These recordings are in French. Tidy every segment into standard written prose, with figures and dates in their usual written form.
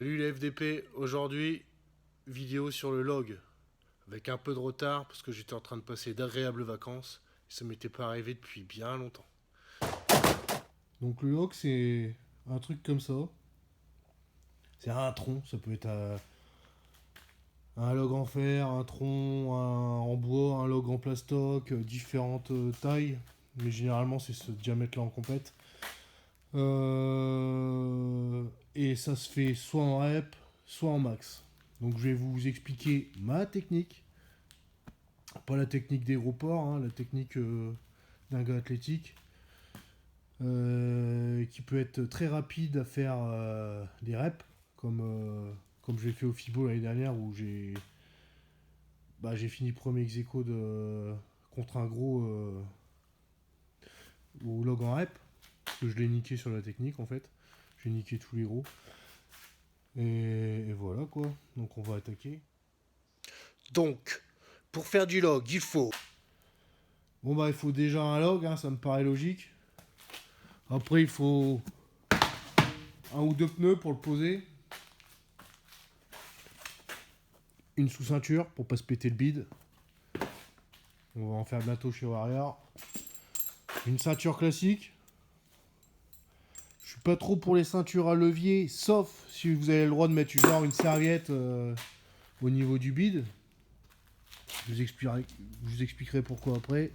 Salut les FDP, aujourd'hui vidéo sur le log, avec un peu de retard parce que j'étais en train de passer d'agréables vacances et ça m'était pas arrivé depuis bien longtemps. Donc le log c'est un truc comme ça, c'est un tronc, ça peut être un log en fer, un tronc, en bois, un log en plastoc, différentes tailles, mais généralement c'est ce diamètre là en compète. Et ça se fait soit en rep, soit en max. Donc je vais vous expliquer ma technique. Pas la technique des gros ports, hein, la technique d'un gars athlétique. Qui peut être très rapide à faire des reps, comme j'ai fait au FIBO l'année dernière où j'ai fini premier ex aequo contre un gros au log en rep. Parce que je l'ai niqué sur la technique en fait. J'ai niqué tous les gros. Et voilà quoi. Donc on va attaquer. Donc, pour faire du log, il faut. Bon bah il faut déjà un log, hein, ça me paraît logique. Après il faut un ou deux pneus pour le poser. Une sous-ceinture pour pas se péter le bide. On va en faire bientôt chez Warrior. Une ceinture classique. Je suis pas trop pour les ceintures à levier, sauf si vous avez le droit de mettre genre une serviette au niveau du bide. Je vous expliquerai pourquoi après.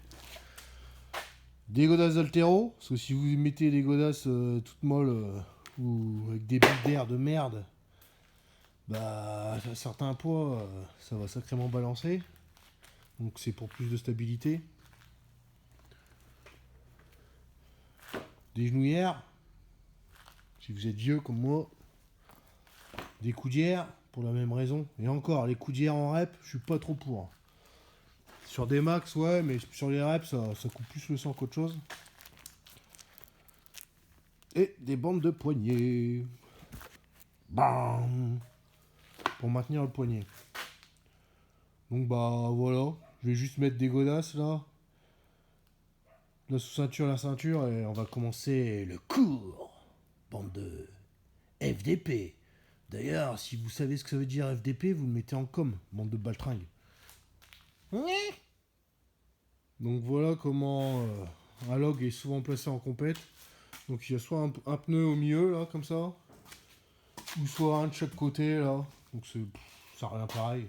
Des godasses d'altéro, parce que si vous mettez des godasses toutes molles ou avec des billes d'air de merde, bah à certains poids, ça va sacrément balancer. Donc c'est pour plus de stabilité. Des genouillères, si vous êtes vieux comme moi. Des coudières, pour la même raison. Et encore, les coudières en rep, je suis pas trop pour. Sur des max, ouais, mais sur les reps, ça coupe plus le sang qu'autre chose. Et des bandes de poignet. Bam, pour maintenir le poignet. Donc bah voilà, je vais juste mettre des godasses là. La sous-ceinture, la ceinture, et on va commencer le cours. Bande de FDP. D'ailleurs, si vous savez ce que ça veut dire FDP, vous le mettez en com, bande de baltringues. Donc voilà comment un log est souvent placé en compète. Donc il y a soit un pneu au milieu là comme ça, ou soit un de chaque côté là. Donc ça revient pareil.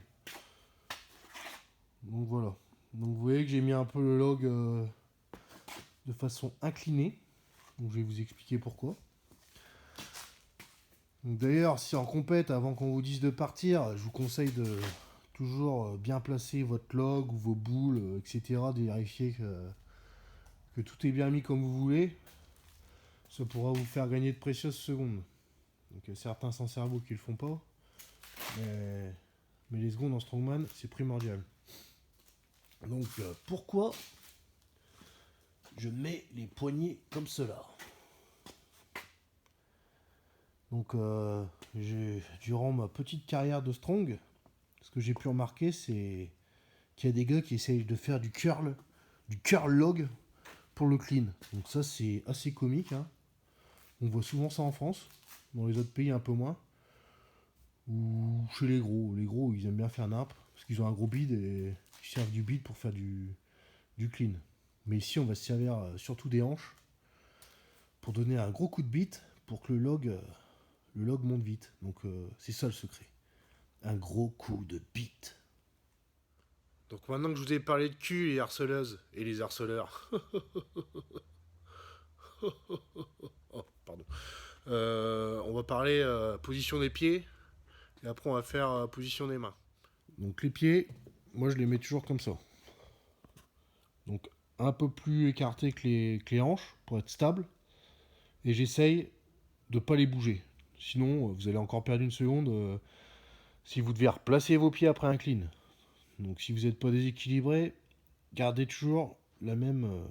Donc voilà. Donc vous voyez que j'ai mis un peu le log de façon inclinée. Donc je vais vous expliquer pourquoi. D'ailleurs, si en compète, avant qu'on vous dise de partir, je vous conseille de toujours bien placer votre log ou vos boules, etc. De vérifier que tout est bien mis comme vous voulez. Ça pourra vous faire gagner de précieuses secondes. Donc il y a certains sans cerveau qui le font pas. Mais les secondes en strongman, c'est primordial. Donc pourquoi je mets les poignets comme cela? Donc durant ma petite carrière de strong, ce que j'ai pu remarquer, c'est qu'il y a des gars qui essayent de faire du curl log pour le clean. Donc ça c'est assez comique, hein. On voit souvent ça en France, dans les autres pays un peu moins. Ou chez les gros. Les gros, ils aiment bien faire nimp, parce qu'ils ont un gros bide et ils servent du bide pour faire du clean. Mais ici, on va se servir surtout des hanches pour donner un gros coup de bite pour que le log monte vite. Donc c'est ça le secret. Un gros coup de bite. Donc maintenant que je vous ai parlé de cul, les harceleuses et les harceleurs. Oh, pardon. On va parler position des pieds et après on va faire position des mains. Donc les pieds, moi je les mets toujours comme ça. Donc un peu plus écarté que les hanches pour être stable. Et j'essaye de ne pas les bouger. Sinon, vous allez encore perdre une seconde si vous devez replacer vos pieds après un clean. Donc si vous n'êtes pas déséquilibré, gardez toujours la même,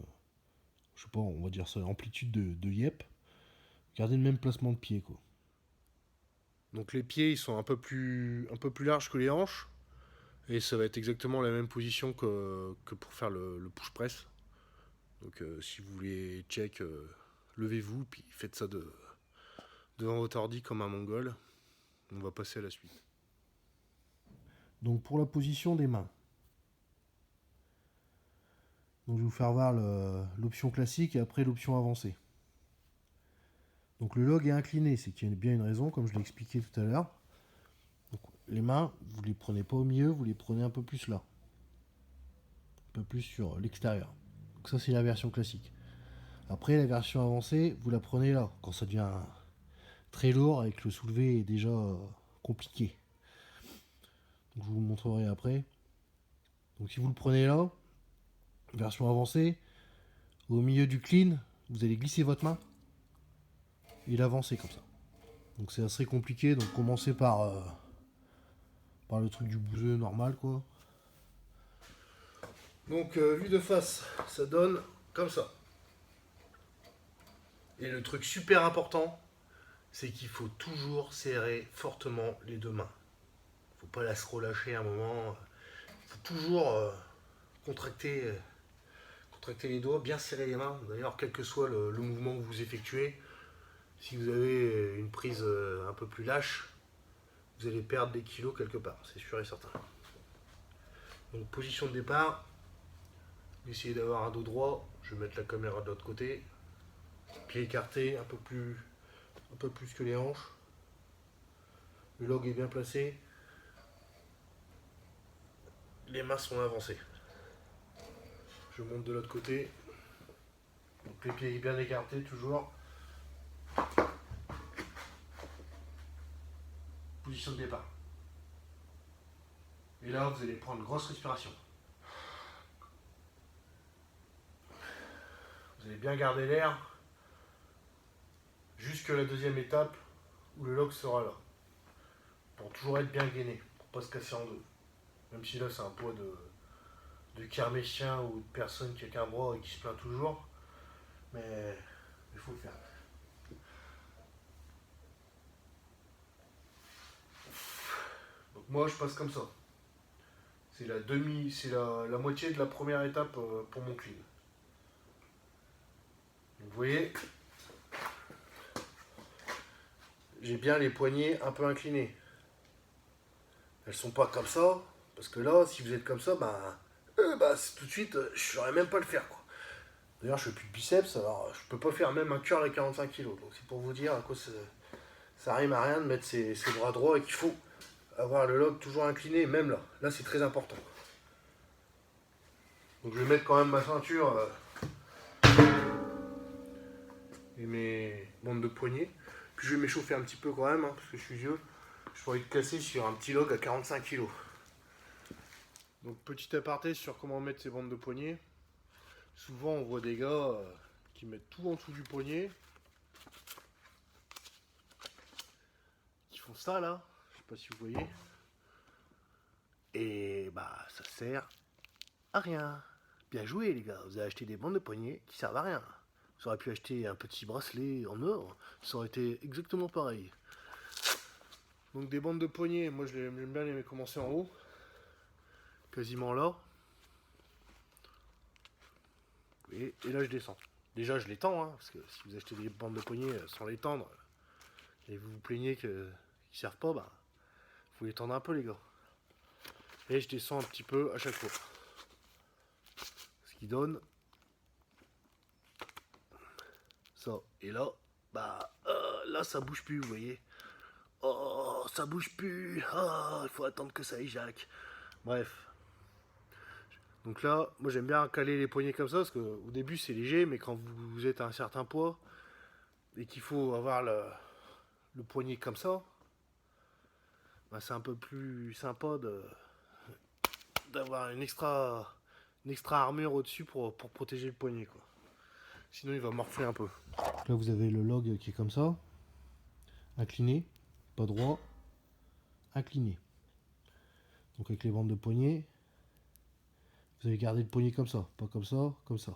je sais pas, on va dire ça, amplitude de yep. Gardez le même placement de pied, quoi. Donc les pieds, ils sont un peu plus larges que les hanches. Et ça va être exactement la même position que pour faire le push press. Donc si vous voulez check, levez-vous, puis faites ça devant votre ordi comme un mongol. On va passer à la suite. Donc pour la position des mains. Donc je vais vous faire voir l'option classique et après l'option avancée. Donc le log est incliné, c'est qu'il y a bien une raison, comme je l'ai expliqué tout à l'heure. Donc les mains, vous ne les prenez pas au milieu, vous les prenez un peu plus là. Un peu plus sur l'extérieur. Donc ça c'est la version classique. Après la version avancée, vous la prenez là, quand ça devient très lourd et que le soulevé est déjà compliqué. Donc je vous le montrerai après. Donc si vous le prenez là, version avancée, au milieu du clean, vous allez glisser votre main et l'avancer comme ça. Donc c'est assez compliqué, donc commencez par le truc du bouseux normal quoi. Donc vu de face, ça donne comme ça. Et le truc super important, c'est qu'il faut toujours serrer fortement les deux mains. Faut pas la se relâcher un moment. Faut toujours contracter les doigts, bien serrer les mains. D'ailleurs, quel que soit le mouvement que vous effectuez, si vous avez une prise un peu plus lâche, vous allez perdre des kilos quelque part, c'est sûr et certain. Donc position de départ, essayez d'avoir un dos droit, je vais mettre la caméra de l'autre côté, pied écarté, un peu plus que les hanches. Le log est bien placé, les mains sont avancées. Je monte de l'autre côté, donc les pieds bien écartés toujours. Position de départ. Et là, vous allez prendre une grosse respiration. Vous allez bien garder l'air jusque la deuxième étape où le log sera là. Pour toujours être bien gainé, pour pas se casser en deux. Même si là, c'est un poids de kermessien ou de personne qui a qu'un bras et qui se plaint toujours. Mais il faut le faire. Donc moi, je passe comme ça. C'est la moitié de la première étape pour mon clean. Donc, vous voyez, j'ai bien les poignets un peu inclinés. Elles sont pas comme ça, parce que là, si vous êtes comme ça, tout de suite, je saurais même pas le faire, quoi. D'ailleurs, je fais plus de biceps, alors je peux pas faire même un curl à 45 kg. Donc c'est pour vous dire à quoi ça rime à rien de mettre ses bras droits et qu'il faut avoir le log toujours incliné, même là. Là, c'est très important. Donc je vais mettre quand même ma ceinture et mes bandes de poignets. Puis je vais m'échauffer un petit peu quand même, hein, parce que je suis vieux. Je pourrais être cassé sur un petit log à 45 kg. Donc petit aparté sur comment mettre ces bandes de poignets. Souvent on voit des gars qui mettent tout en dessous du poignet. Qui font ça là. Je sais pas si vous voyez. Et bah ça sert à rien. Bien joué les gars, vous avez acheté des bandes de poignets qui servent à rien. Vous auriez pu acheter un petit bracelet en or, ça aurait été exactement pareil. Donc des bandes de poignets, moi j'aime bien les commencer en haut. Quasiment là. Et là je descends. Déjà je les tends, hein, parce que si vous achetez des bandes de poignets sans les tendre, et vous vous plaignez qu'ils ne servent pas, bah faut les tendre un peu les gars. Et je descends un petit peu à chaque fois. Ce qui donne ça. Et là, là ça bouge plus, vous voyez. Oh, ça bouge plus. Ah, il faut attendre que ça éjac. Bref. Donc là, moi j'aime bien caler les poignets comme ça, parce qu'au début c'est léger, mais quand vous êtes à un certain poids, et qu'il faut avoir le poignet comme ça, bah, c'est un peu plus sympa d'avoir une extra armure au-dessus pour protéger le poignet, quoi. Sinon il va morfler un peu. Là vous avez le log qui est comme ça, incliné, pas droit, incliné. Donc avec les bandes de poignet, vous allez garder le poignet comme ça, pas comme ça, comme ça.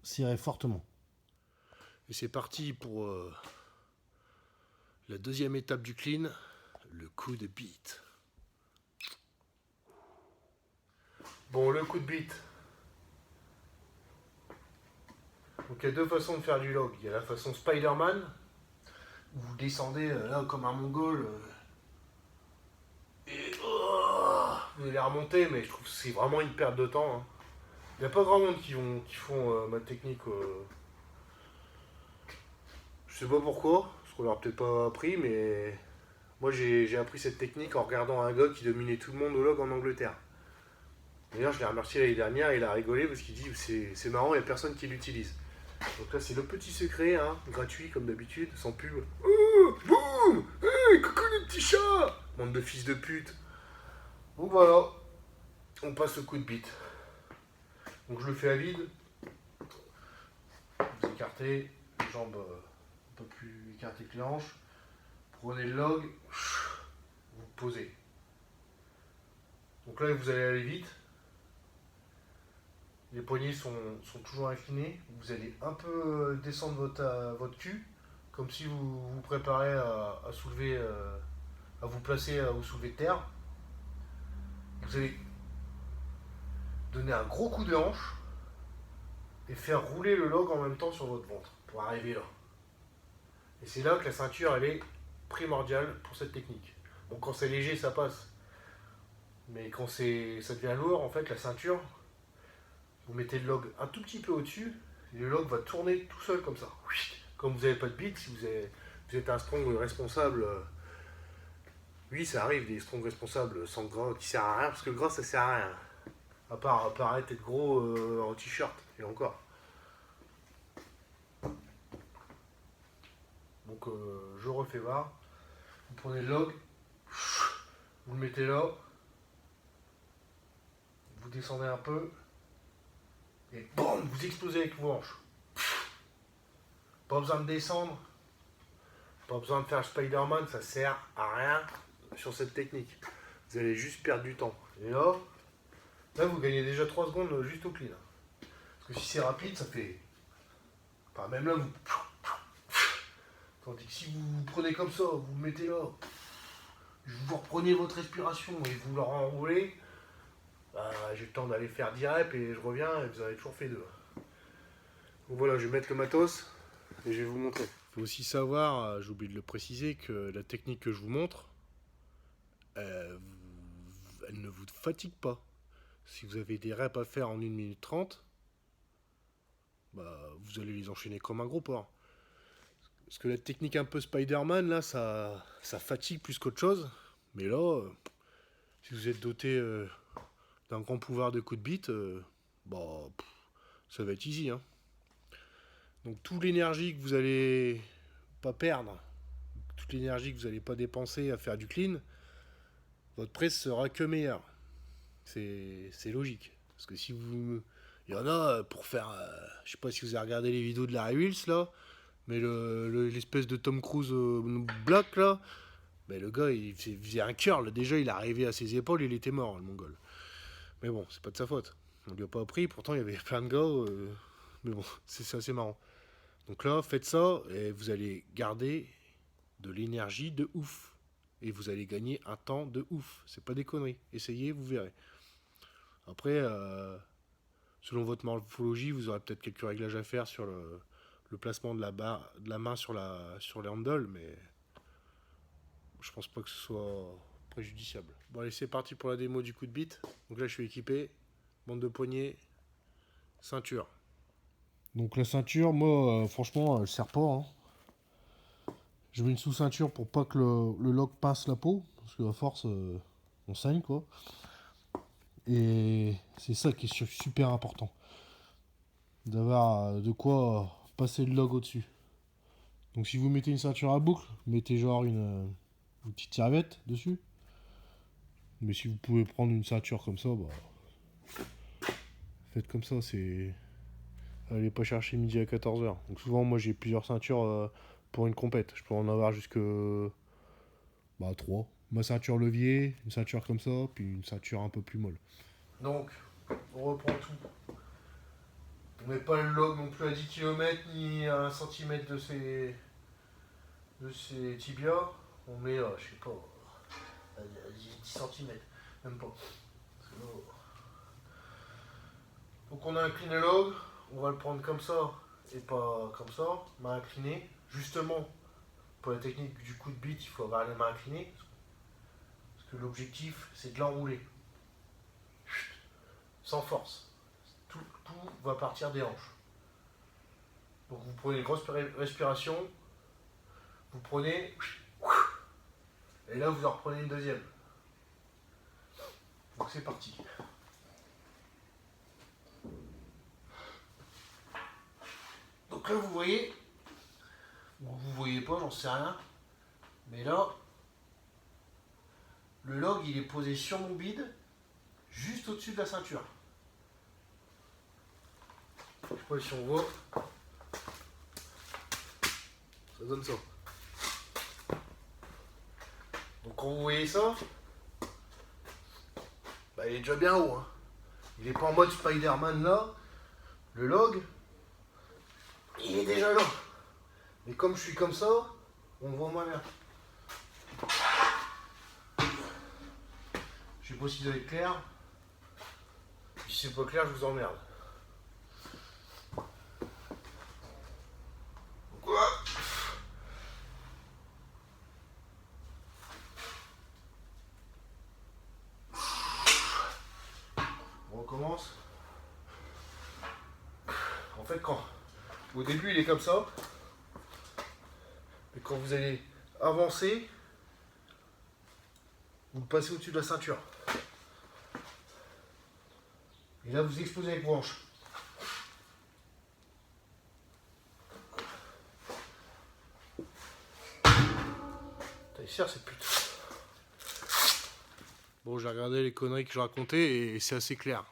Serrez fortement. Et c'est parti pour la deuxième étape du clean, le coup de beat. Bon, le coup de beat. Donc il y a deux façons de faire du log. Il y a la façon Spider-Man, vous descendez là comme un mongol et vous allez remonter, mais je trouve que c'est vraiment une perte de temps. Hein. Il n'y a pas grand monde qui font ma technique. Je sais pas pourquoi, parce qu'on leur a peut-être pas appris, mais moi j'ai appris cette technique en regardant un gars qui dominait tout le monde au log en Angleterre. D'ailleurs, je l'ai remercié l'année dernière, il a rigolé parce qu'il dit c'est marrant, il n'y a personne qui l'utilise. Donc là, c'est le petit secret, hein, gratuit comme d'habitude, sans pub. Oh, boum, hey, coucou les petits chats. Bande de fils de pute. Donc voilà, on passe au coup de bite. Donc je le fais à vide. Vous écartez, les jambes un peu plus écartées que les hanches. Prenez le log, vous posez. Donc là, vous allez aller vite. Les poignets sont toujours inclinés. Vous allez un peu descendre votre cul, comme si vous vous préparez à soulever, à vous placer au soulevé de terre. Vous allez donner un gros coup de hanche et faire rouler le log en même temps sur votre ventre pour arriver là. Et c'est là que la ceinture elle est primordiale pour cette technique. Bon, quand c'est léger, ça passe. Mais quand ça devient lourd, en fait, la ceinture, vous mettez le log un tout petit peu au-dessus, et le log va tourner tout seul comme ça. Comme vous n'avez pas de bite, si vous êtes un strong responsable, oui, ça arrive, des strong responsables sans gras qui sert à rien, parce que le gras, ça sert à rien. À part apparaître être gros en t-shirt, et encore. Donc, je refais voir. Vous prenez le log, vous le mettez là, vous descendez un peu, et boum, vous explosez avec vos hanches. Pas besoin de descendre, pas besoin de faire Spider-Man, ça sert à rien sur cette technique. Vous allez juste perdre du temps. Et là vous gagnez déjà 3 secondes juste au clean. Parce que si c'est rapide, ça fait. Enfin, même là, vous. Tandis que si vous prenez comme ça, vous le mettez là, vous reprenez votre respiration et vous le renroulez, bah, j'ai le temps d'aller faire 10 reps et je reviens et vous avez toujours fait 2. Donc voilà, je vais mettre le matos et je vais vous montrer. Il faut aussi savoir, j'ai oublié de le préciser, que la technique que je vous montre, elle ne vous fatigue pas. Si vous avez des reps à faire en 1 minute 30, bah, vous allez les enchaîner comme un gros porc. Parce que la technique un peu Spider-Man, là, ça fatigue plus qu'autre chose. Mais là, si vous êtes doté d'un grand pouvoir de coup de bite, bah, ça va être easy. Hein. Donc toute l'énergie que vous allez pas perdre, toute l'énergie que vous n'allez pas dépenser à faire du clean, votre presse sera que meilleure. C'est logique. Parce que si vous... Il y en a pour faire... je sais pas si vous avez regardé les vidéos de Larry Wills, là, mais l'espèce de Tom Cruise black, là, mais le gars, il faisait un curl. Déjà, il est arrivé à ses épaules, il était mort, le mongol. Mais bon, c'est pas de sa faute. On lui a pas appris, pourtant, il y avait plein de gars. Mais bon, c'est assez marrant. Donc là, faites ça, et vous allez garder de l'énergie de ouf. Et vous allez gagner un temps de ouf. C'est pas des conneries. Essayez, vous verrez. Après, selon votre morphologie, vous aurez peut-être quelques réglages à faire sur le placement de la main sur les handles, mais je pense pas que ce soit préjudiciable. Bon allez, c'est parti pour la démo du coup de bite. Donc là, je suis équipé, bande de poignets, ceinture. Donc la ceinture, moi, franchement, elle sert pas. Hein. Je mets une sous-ceinture pour pas que le log passe la peau, parce qu'à force, on saigne, quoi. Et c'est ça qui est super important. D'avoir de quoi passer le log au-dessus. Donc si vous mettez une ceinture à boucle, mettez genre une petite serviette dessus. Mais si vous pouvez prendre une ceinture comme ça, bah, faites comme ça, c'est... Allez pas chercher midi à 14h. Donc souvent, moi, j'ai plusieurs ceintures pour une compète. Je peux en avoir jusque... Bah, 3. Ma ceinture levier, une ceinture comme ça, puis une ceinture un peu plus molle. Donc, on reprend tout. On met pas le log non plus à 10 km ni à 1 cm de ses tibias. On met, je sais pas, à 10 cm. Même pas. Donc on a incliné le log. On va le prendre comme ça et pas comme ça. Main inclinée. Justement, pour la technique du coup de bite, il faut avoir les mains inclinées. Parce que l'objectif, c'est de l'enrouler. Sans force. Tout va partir des hanches. Donc vous prenez une grosse respiration. Vous prenez... Et là, vous en reprenez une deuxième. Donc c'est parti. Donc là, vous voyez... Vous voyez pas, j'en sais rien. Mais là, le log, il est posé sur mon bide, juste au-dessus de la ceinture. Je sais pas si on voit. Ça donne ça. Donc quand vous voyez ça, bah, il est déjà bien haut. Hein. Il n'est pas en mode Spider-Man là. Le log, il est déjà là. Mais comme je suis comme ça, on voit moins bien. Je sais pas si vous allez être clair. Si c'est pas clair, je vous emmerde. Quoi ? On recommence. En fait, au début, il est comme ça. Et quand vous allez avancer, vous passez au-dessus de la ceinture. Et là, vous explosez avec vos hanches. T'as essayé cette pute. Bon, j'ai regardé les conneries que je racontais et c'est assez clair.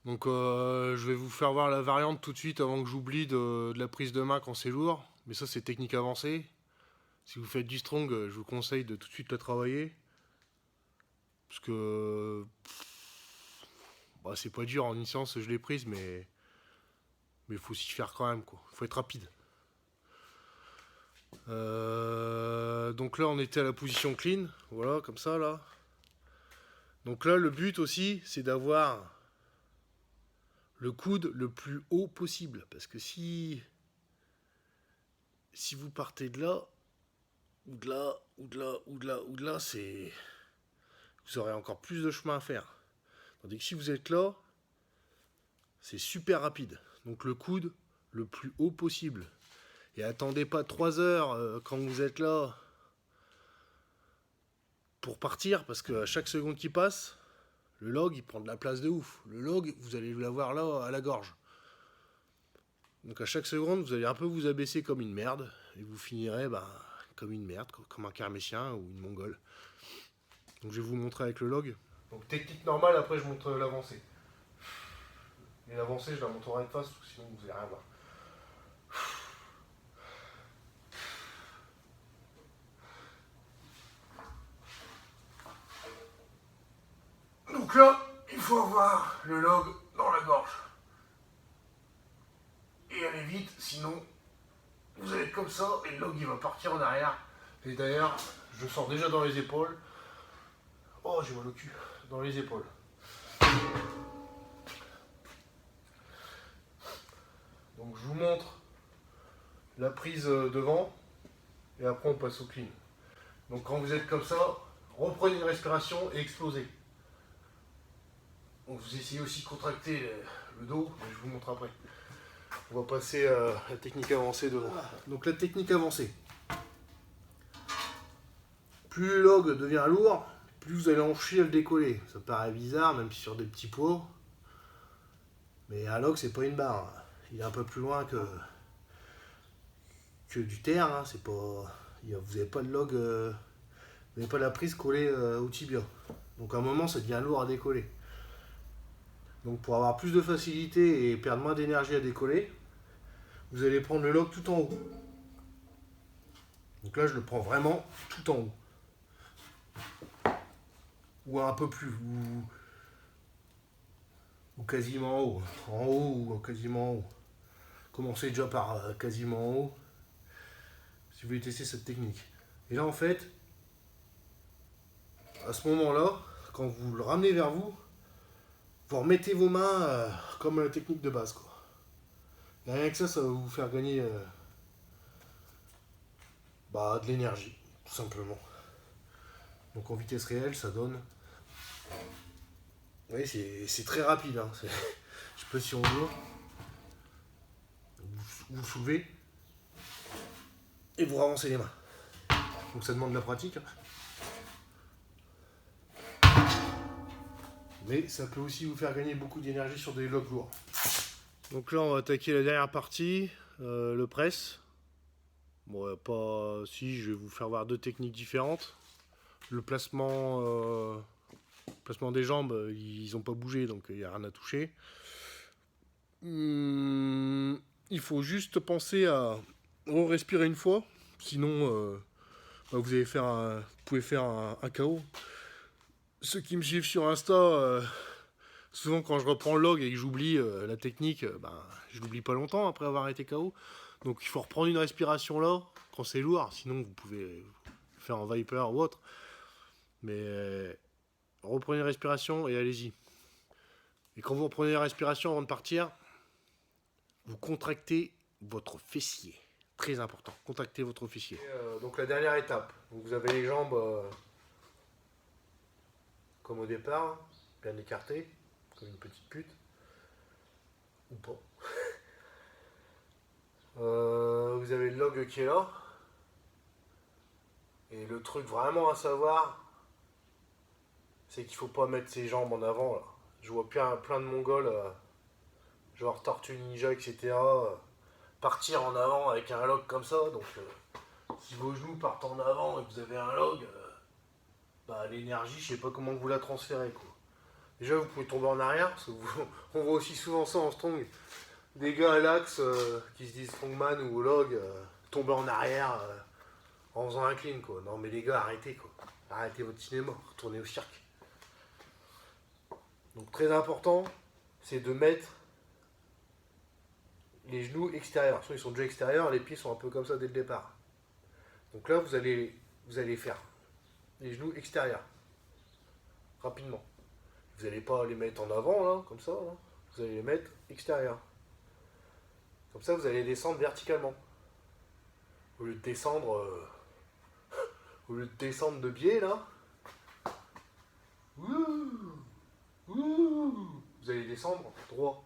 Donc, je vais vous faire voir la variante tout de suite avant que j'oublie de la prise de main quand c'est lourd. Mais ça, c'est technique avancée. Si vous faites du strong, je vous conseille de tout de suite la travailler. Parce que... Bah, c'est pas dur, en initiance, je l'ai prise, mais il faut s'y faire quand même, quoi. Il faut être rapide. Donc là, on était à la position clean. Voilà, comme ça, là. Donc là, le but aussi, c'est d'avoir le coude le plus haut possible. Parce que si vous partez de là, ou de là, ou de là, ou de là, ou de là, vous aurez encore plus de chemin à faire. Tandis que si vous êtes là, c'est super rapide. Donc le coude le plus haut possible. Et attendez pas 3 heures quand vous êtes là pour partir, parce qu'à chaque seconde qui passe, le log il prend de la place de ouf. Le log, vous allez l'avoir là à la gorge. Donc à chaque seconde, vous allez un peu vous abaisser comme une merde, et vous finirez comme une merde, comme un Kermessien ou une Mongole. Donc je vais vous montrer avec le log. Donc technique normale, après je montre l'avancée. Et l'avancée, je la montrerai de face, sinon vous n'allez rien voir. Donc là, il faut avoir le log dans la gorge. Et aller vite, sinon vous allez être comme ça et le log il va partir en arrière. Et d'ailleurs, je sors déjà dans les épaules. Oh, j'ai mal au cul. Dans les épaules. Donc je vous montre la prise devant et après on passe au clean. Donc quand vous êtes comme ça, reprenez une respiration et explosez. Donc vous essayez aussi de contracter le dos, mais je vous montre après. On va passer à la technique avancée devant. Donc la technique avancée. Plus le log devient lourd, plus vous allez en chier à le décoller. Ça paraît bizarre, même sur des petits poids. Mais un log, c'est pas une barre. Il est un peu plus loin que du terre. Hein. C'est pas, vous n'avez pas de log, vous n'avez pas la prise collée au tibia. Donc à un moment, ça devient lourd à décoller. Donc pour avoir plus de facilité et perdre moins d'énergie à décoller, vous allez prendre le log tout en haut. Donc là, je le prends vraiment tout en haut. Ou un peu plus, ou quasiment en haut. En haut ou quasiment en haut. Commencez déjà par quasiment en haut, si vous voulez tester cette technique. Et là, en fait, à ce moment-là, quand vous le ramenez vers vous, vous remettez vos mains comme la technique de base, quoi. Et rien que ça va vous faire gagner Bah, de l'énergie, tout simplement. Donc en vitesse réelle, ça donne... Vous voyez, c'est très rapide. Hein. Je sais pas si on voit. Vous soulevez et vous ravancez les mains. Donc ça demande de la pratique. Mais ça peut aussi vous faire gagner beaucoup d'énergie sur des logs lourds. Donc là, on va attaquer la dernière partie, le press. Bon, pas si, je vais vous faire voir deux techniques différentes. Le placement des jambes, ils n'ont pas bougé, donc il n'y a rien à toucher. Il faut juste penser à respirer une fois, sinon bah, vous pouvez faire un KO. Ceux qui me suivent sur Insta, souvent quand je reprends le log et que j'oublie la technique, je l'oublie pas longtemps après avoir été KO. Donc il faut reprendre une respiration là, quand c'est lourd, sinon vous pouvez faire un Viper ou autre. Mais reprenez une respiration et allez-y. Et quand vous reprenez la respiration avant de partir, vous contractez votre fessier. Très important, contractez votre fessier. Donc la dernière étape, donc vous avez les jambes comme au départ, bien écartées, comme une petite pute. Ou pas. Vous avez le log qui est là. Et le truc vraiment à savoir, c'est qu'il faut pas mettre ses jambes en avant. Là. Je vois plein de Mongols, genre Tortue Ninja, etc., partir en avant avec un log comme ça. Donc si vos genoux partent en avant et que vous avez un log, l'énergie, je sais pas comment vous la transférez. Quoi. Déjà, vous pouvez tomber en arrière, parce que on voit aussi souvent ça en strong. Des gars à l'axe qui se disent strongman ou au log, tomber en arrière en faisant un clean. Quoi. Non mais les gars, arrêtez. Quoi. Arrêtez votre cinéma, retournez au cirque. Donc très important, c'est de mettre les genoux extérieurs. Soit ils sont déjà extérieurs, les pieds sont un peu comme ça dès le départ. Donc là, vous allez faire les genoux extérieurs, rapidement. Vous n'allez pas les mettre en avant, là, comme ça. Là. Vous allez les mettre extérieurs. Comme ça, vous allez descendre verticalement. Au lieu de descendre, de biais, là, vous allez descendre droit.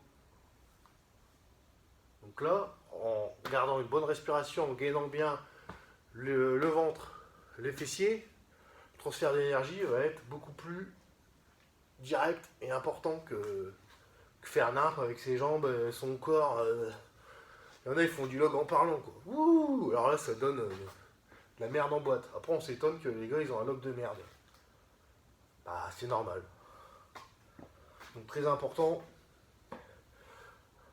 Donc là, en gardant une bonne respiration, en gainant bien le ventre, les fessiers, le transfert d'énergie va être beaucoup plus direct et important que faire nimp avec ses jambes, son corps. Il y en a, ils font du log en parlant, quoi. Ouh, alors là, ça donne de la merde en boîte. Après, on s'étonne que les gars, ils ont un log de merde. Bah, c'est normal. Donc, très important,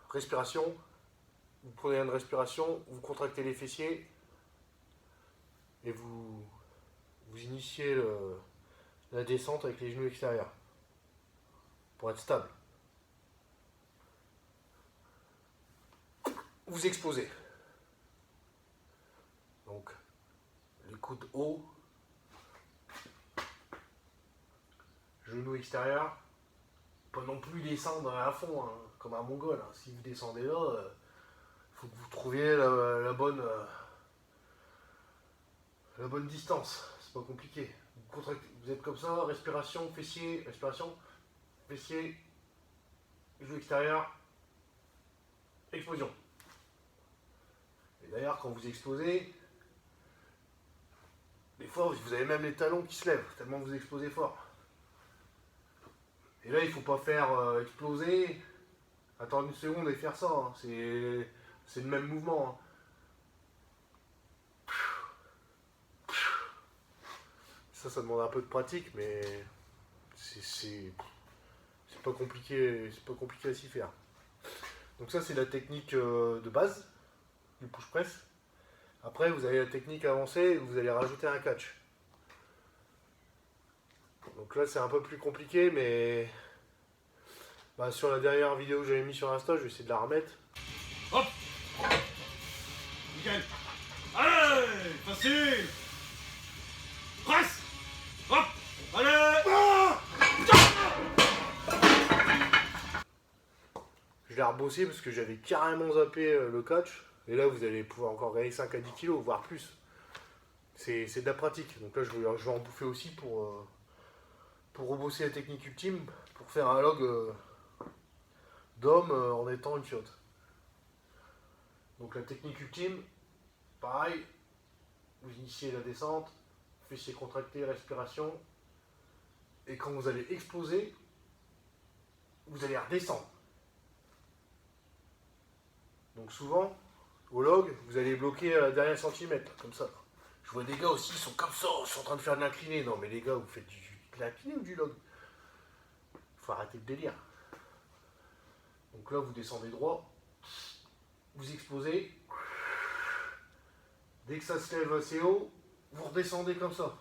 respiration. Vous prenez une respiration, vous contractez les fessiers et vous initiez la descente avec les genoux extérieurs pour être stable. Vous exposez. Donc, les coudes hauts, genoux extérieurs, pas non plus descendre à fond, hein, comme un mongol. Hein. Si vous descendez là, faut que vous trouviez la bonne distance. C'est pas compliqué. Vous êtes comme ça, respiration, fessier, genoux extérieurs, explosion. Et d'ailleurs, quand vous explosez, des fois, vous avez même les talons qui se lèvent, tellement vous explosez fort. Et là, il ne faut pas faire exploser, attendre une seconde et faire ça. Hein. C'est le même mouvement. Hein. Ça demande un peu de pratique, mais c'est pas compliqué à s'y faire. Donc ça, c'est la technique de base du push press. Après, vous avez la technique avancée, vous allez rajouter un catch. Donc là, c'est un peu plus compliqué, mais sur la dernière vidéo que j'avais mis sur Insta, je vais essayer de la remettre. Hop! Nickel! Allez! Facile! Presse! Hop! Allez! Ah! Je l'ai rebossé parce que j'avais carrément zappé le catch. Et là, vous allez pouvoir encore gagner 5 à 10 kilos, voire plus. C'est de la pratique. Donc là, je vais en bouffer aussi pour rebosser la technique ultime, pour faire un log d'homme en étant une fiotte. Donc la technique ultime, pareil, vous initiez la descente, fessiers contractés, respiration, et quand vous allez exploser, vous allez redescendre. Donc souvent, au log, vous allez bloquer à la dernière centimètre, comme ça. Je vois des gars aussi, ils sont comme ça, ils sont en train de faire de l'incliné. Non mais les gars, vous faites de l'incliné ou du log? Faut arrêter le délire. Donc là, vous descendez droit, vous explosez. Dès que ça se lève assez haut, vous redescendez comme ça.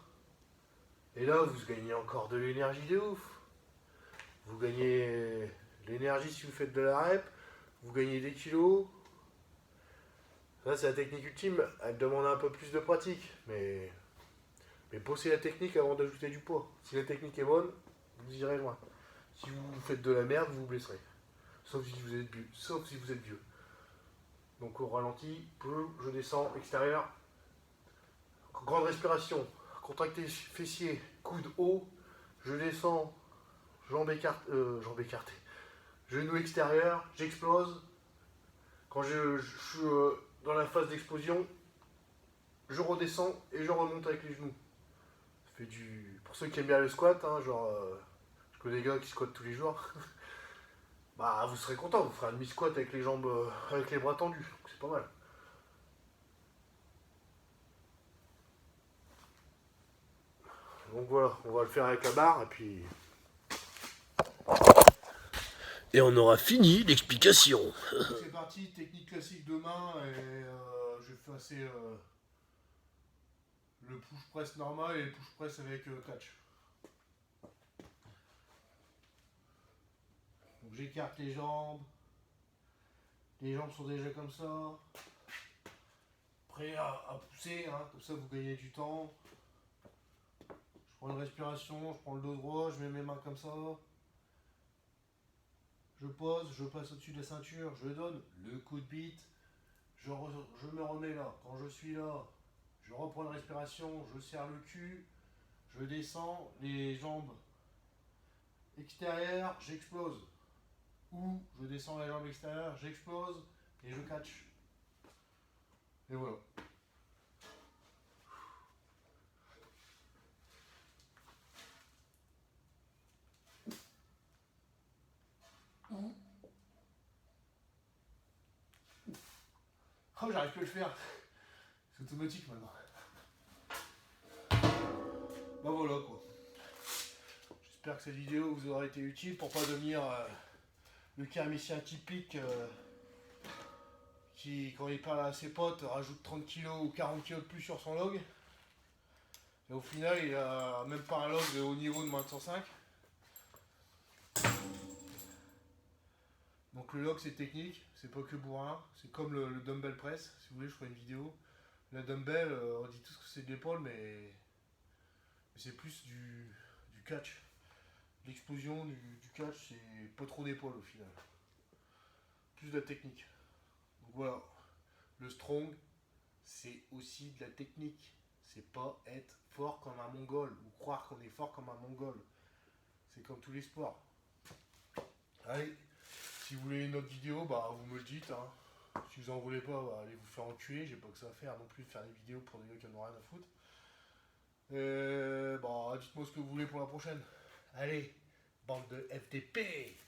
Et là, vous gagnez encore de l'énergie de ouf. Vous gagnez l'énergie si vous faites de la rep, vous gagnez des kilos. Ça, c'est la technique ultime, elle demande un peu plus de pratique, mais bossez la technique avant d'ajouter du poids. Si la technique est bonne, vous irez loin. Si vous faites de la merde, vous vous blesserez. Sauf si vous êtes vieux. Donc au ralenti, je descends, extérieur. Grande respiration, contracté fessier, coude haut, je descends, jambes écartées. Genou extérieur, j'explose. Quand je suis dans la phase d'explosion, je redescends et je remonte avec les genoux. Ça fait pour ceux qui aiment bien le squat, hein, je connais des gars qui squattent tous les jours. Bah vous serez content, vous ferez un demi-squat avec les jambes, avec les bras tendus, donc c'est pas mal. Donc voilà, on va le faire avec la barre et puis. Et on aura fini l'explication. C'est parti, technique classique de main et je vais passer le push press normal et le push press avec catch. Donc j'écarte les jambes sont déjà comme ça, prêts à pousser, hein, comme ça vous gagnez du temps. Je prends une respiration, je prends le dos droit, je mets mes mains comme ça. Je pose, je passe au-dessus de la ceinture, je donne le coup de bite, je me remets là. Quand je suis là, je reprends une respiration, je serre le cul, je descends, les jambes extérieures, j'explose. Ou je descends la jambe extérieure, j'explose et je catch. Et voilà. Oh, j'arrive plus à le faire. C'est automatique maintenant. Bah voilà quoi. J'espère que cette vidéo vous aura été utile pour pas devenir le kéramicien typique qui, quand il parle à ses potes, rajoute 30 kg ou 40 kg de plus sur son log. Et au final, il a même pas un log de haut niveau de moins de 105. Donc le log c'est technique, c'est pas que bourrin, c'est comme le dumbbell press, si vous voulez je ferai une vidéo. La dumbbell, on dit tous que c'est de l'épaule, mais c'est plus du catch. L'explosion du catch, c'est pas trop d'épaule au final. Plus de la technique. Donc voilà, le strong, c'est aussi de la technique. C'est pas être fort comme un mongol, ou croire qu'on est fort comme un mongol. C'est comme tous les sports. Allez, si vous voulez une autre vidéo, bah vous me le dites. Hein. Si vous en voulez pas, bah, allez vous faire enculer. J'ai pas que ça à faire non plus de faire des vidéos pour des gars qui en ont rien à foutre. Bah dites-moi ce que vous voulez pour la prochaine. Allez, bande de FTP.